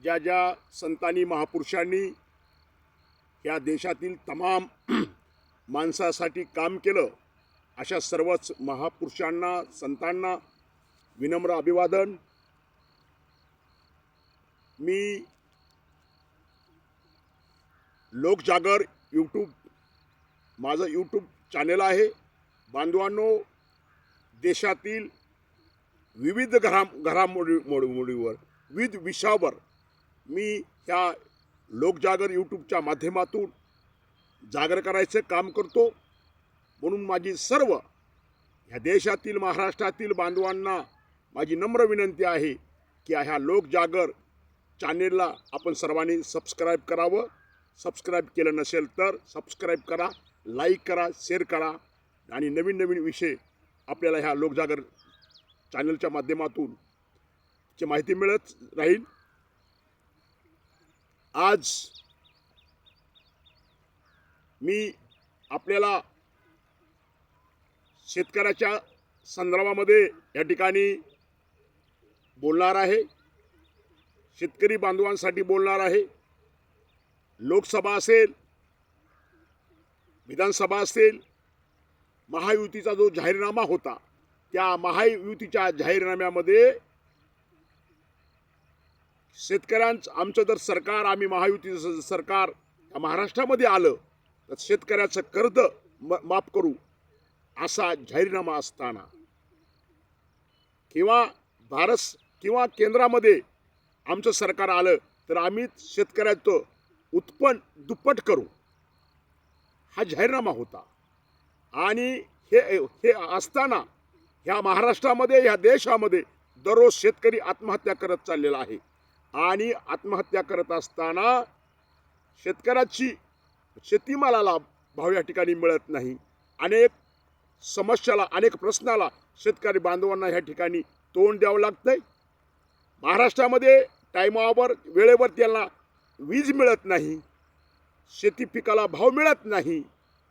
ज्या ज्या संतांनी महापुरुषांनी या देशातील तमाम माणसासाठी काम केलं, अशा सर्वच महापुरुषांना संतांना विनम्र अभिवादन। मी लोकजागर यूट्यूब माझं यूट्यूब चॅनल आहे। बांधवांनो, देशातील विविध घडामोडीवर विविध विषयावर मी ह्या लोकजागर यूट्यूबच्या माध्यमातून जागर करायचं काम करतो। म्हणून माझी सर्व ह्या देशातील महाराष्ट्रातील बांधवांना माझी नम्र विनंती आहे की ह्या लोकजागर चॅनेलला आपण सर्वांनी सबस्क्राईब करावं। सबस्क्राईब केलं नसेल तर सबस्क्राईब करा, लाईक करा, शेअर करा आणि नवीन नवीन विषय आपल्याला ह्या लोकजागर चॅनलच्या माध्यमातून ची माहिती मिळत राहील। आज मी आपल्याला शेतकऱ्याच्या संदर्भामध्ये या ठिकाणी बोलणार आहे। शेतकरी बांधवांसाठी बोलणार आहे। लोकसभा असेल, विधानसभा असेल, महायुतीचा जो जाहीरनामा होता, त्या महायुतीच्या जाहीरनाम्यामध्ये शेतकऱ्यांचं आमचं जर सरकार, आम्ही महायुतीचं सरकार या महाराष्ट्रामध्ये आलं तर शेतकऱ्याचं कर्ज माफ करू असा जाहीरनामा असताना किंवा केंद्रामध्ये आमचं सरकार आलं तर आम्ही शेतकऱ्याचं उत्पन्न दुप्पट करू हा जाहीरनामा होता। आणि हे असताना ह्या महाराष्ट्रामध्ये, ह्या देशामध्ये दररोज शेतकरी आत्महत्या करत चाललेला आहे। आणि आत्महत्या करत असताना शेतकऱ्याची शेतीमालाला भाव या ठिकाणी मिळत नाही। अनेक समस्याला, अनेक प्रश्नाला शेतकरी बांधवांना ह्या ठिकाणी तोंड द्यावं लागतंय। महाराष्ट्रामध्ये टायमावर वेळेवर त्यांना वीज मिळत नाही, शेती पिकाला भाव मिळत नाही।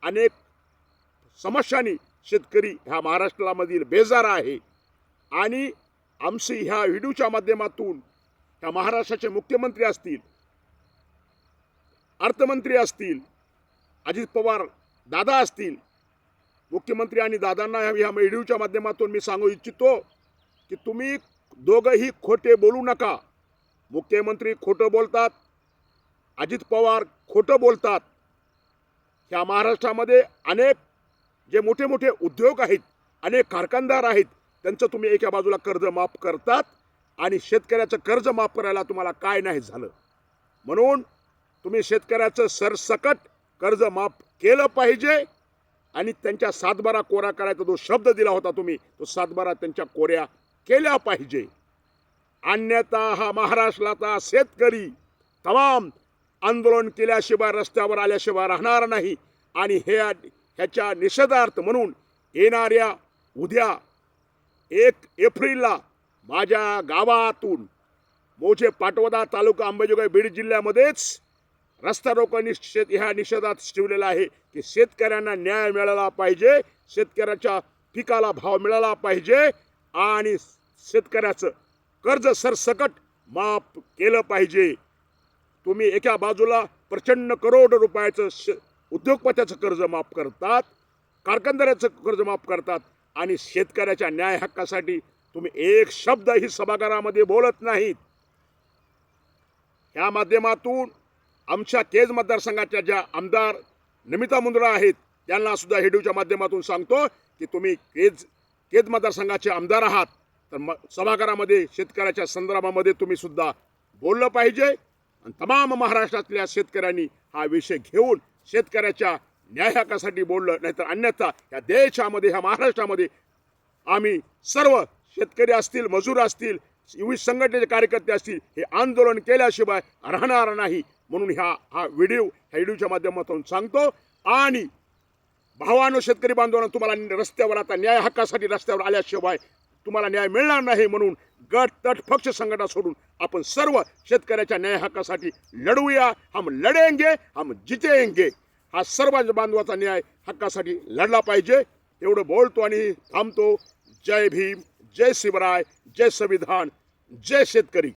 अनेक समस्यांनी शेतकरी ह्या महाराष्ट्रामधील बेजार आहे। आणि आमची ह्या व्हिडिओच्या माध्यमातून ह्या महाराष्ट्राचे मुख्यमंत्री असतील, अर्थमंत्री असतील, अजित पवार दादा असतील, मुख्यमंत्री आणि दादांना ह्या व्हिडिओच्या माध्यमातून मी सांगू इच्छितो की तुम्ही दोघंही खोटे बोलू नका। मुख्यमंत्री खोटं बोलतात, अजित पवार खोटं बोलतात। ह्या महाराष्ट्रामध्ये अनेक जे मोठे मोठे उद्योग आहेत, अनेक कारखानदार आहेत, त्यांचं तुम्ही एका बाजूला कर्ज माफ करतात आणि शेतकऱ्याचं कर्ज माफ करायला तुम्हाला काय नाही झालं। म्हणून तुम्ही शेतकऱ्याचं सरसकट कर्ज माफ केलं पाहिजे आणि त्यांच्या सातबारा कोरा करायचा जो शब्द दिला होता तुम्ही, तो सातबारा त्यांच्या कोऱ्या केल्या पाहिजे। अन्यथा हा महाराष्ट्राचा शेतकरी तमाम आंदोलन केल्याशिवाय, रस्त्यावर आल्याशिवाय राहणार नाही। आणि ह्याच्या निषेधार्थ म्हणून येणाऱ्या उद्या 1 एप्रिलला माझ्या गावातून मोजे पाटोदा तालुका अंबाजोगाई बीड जिल्ह्यामध्येच रस्ता रोको ह्या निषेधात ठेवलेला आहे की शेतकऱ्यांना न्याय मिळाला पाहिजे, शेतकऱ्याच्या पिकाला भाव मिळाला पाहिजे आणि शेतकऱ्याचं कर्ज सरसकट माफ केलं पाहिजे। तुम्ही एका बाजूला प्रचंड करोड रुपयाचं उद्योगपत्याचं कर्ज माफ करतात, कारखानदाराचं कर्ज माफ करतात आणि शेतकऱ्याच्या न्याय हक्कासाठी तुम्ही एक शब्दही सभागृहामध्ये बोलत नाहीत। या माध्यमातून आमच्या केज मतदारसंघाच्या ज्या आमदार नमिता मुंदडा आहेत त्यांना सुद्धा व्हिडिओच्या माध्यमातून सांगतो की तुम्ही केज मतदारसंघाचे आमदार आहात तर सभागृहामध्ये शेतकऱ्याच्या संदर्भामध्ये तुम्ही सुद्धा बोललं पाहिजे। आणि तमाम महाराष्ट्रातल्या शेतकऱ्यांनी हा विषय घेऊन शेतकऱ्याच्या न्याय हक्कासाठी बोललं, नाहीतर अन्यथा या देशामध्ये, ह्या महाराष्ट्रामध्ये आम्ही सर्व शेतकरी असतील, मजूर असतील, विविध संघटनेचे कार्यकर्ते असतील, हे आंदोलन केल्याशिवाय राहणार नाही। म्हणून हा व्हिडिओच्या माध्यमातून सांगतो। आणि भावानो, शेतकरी बांधवांनो, तुम्हाला रस्त्यावर आता न्याय हक्कासाठी रस्त्यावर आल्याशिवाय तुम्हाला न्याय मिळणार नाही। म्हणून गट तट पक्ष संघटना सोडून आपण सर्व शेतकऱ्याच्या न्याय हक्कासाठी लढूया। हम लढेंगे, हम जितेंगे। हा सर्व बांधवाचा न्याय हक्कासाठी लढला पाहिजे। एवढं बोलतो आणि थांबतो। जय भीम, जय शिवराय, जय संविधान, जय शेतकरी।